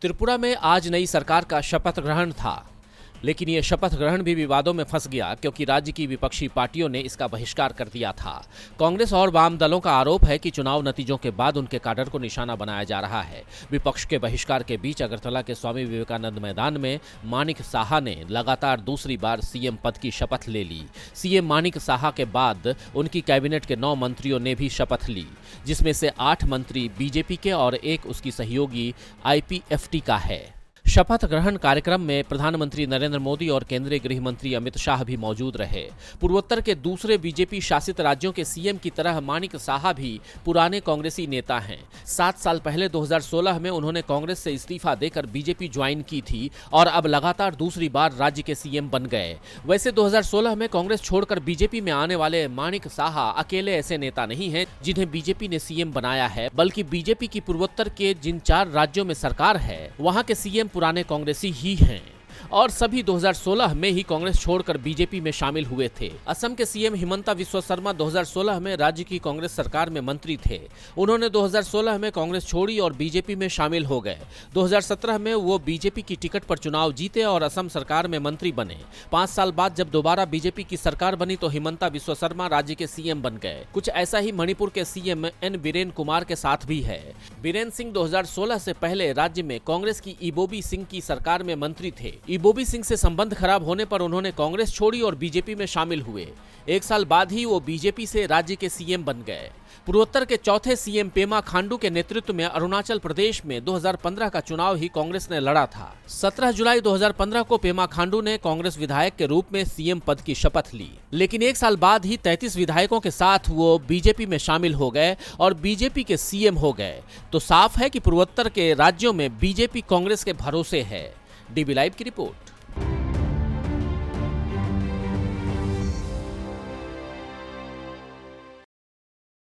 त्रिपुरा में आज नई सरकार का शपथ ग्रहण था, लेकिन ये शपथ ग्रहण भी विवादों में फंस गया क्योंकि राज्य की विपक्षी पार्टियों ने इसका बहिष्कार कर दिया था। कांग्रेस और वाम दलों का आरोप है कि चुनाव नतीजों के बाद उनके कैडर को निशाना बनाया जा रहा है। विपक्ष के बहिष्कार के बीच अगरतला के स्वामी विवेकानंद मैदान में माणिक साहा ने लगातार दूसरी बार सीएम पद की शपथ ले ली। सीएम माणिक साहा के बाद उनकी कैबिनेट के 9 मंत्रियों ने भी शपथ ली, जिसमें से 8 मंत्री बीजेपी के और 1 उसकी सहयोगी आईपीएफटी का है। शपथ ग्रहण कार्यक्रम में प्रधानमंत्री नरेंद्र मोदी और केंद्रीय गृह मंत्री अमित शाह भी मौजूद रहे। पूर्वोत्तर के दूसरे बीजेपी शासित राज्यों के सीएम की तरह माणिक साहा भी पुराने कांग्रेसी नेता हैं। 7 साल पहले 2016 में उन्होंने कांग्रेस से इस्तीफा देकर बीजेपी ज्वाइन की थी और अब लगातार दूसरी बार राज्य के सीएम बन गए। वैसे 2016 में कांग्रेस छोड़कर बीजेपी में आने वाले माणिक साहा अकेले ऐसे नेता नहीं हैं जिन्हें बीजेपी ने सीएम बनाया है, बल्कि बीजेपी की पूर्वोत्तर के जिन 4 राज्यों में सरकार है वहां के सीएम पुराने कांग्रेसी ही हैं और सभी 2016 में ही कांग्रेस छोड़कर बीजेपी में शामिल हुए थे। असम के सीएम हिमंता बिस्वा शर्मा 2016 में राज्य की कांग्रेस सरकार में मंत्री थे। उन्होंने 2016 में कांग्रेस छोड़ी और बीजेपी में शामिल हो गए। 2017 में वो बीजेपी की टिकट पर चुनाव जीते और असम सरकार में मंत्री बने। 5 साल बाद जब दोबारा बीजेपी की सरकार बनी तो हिमंता बिस्वा शर्मा राज्य के सीएम बन गए। कुछ ऐसा ही मणिपुर के सीएम एन बीरेन कुमार के साथ भी है। बीरेन सिंह 2016 से पहले राज्य में कांग्रेस की इबोबी सिंह की सरकार में मंत्री थे। इबोबी सिंह से संबंध खराब होने पर उन्होंने कांग्रेस छोड़ी और बीजेपी में शामिल हुए। 1 साल बाद ही वो बीजेपी से राज्य के सीएम बन गए। पूर्वोत्तर के चौथे सीएम पेमा खांडू के नेतृत्व में अरुणाचल प्रदेश में 2015 का चुनाव ही कांग्रेस ने लड़ा था। 17 जुलाई 2015 को पेमा खांडू ने कांग्रेस विधायक के रूप में सीएम पद की शपथ ली, लेकिन 1 साल बाद ही 33 विधायकों के साथ वो बीजेपी में शामिल हो गए और बीजेपी के सीएम हो गए। तो साफ है कि पूर्वोत्तर के राज्यों में बीजेपी कांग्रेस के भरोसे है। डीबी लाइव की रिपोर्ट।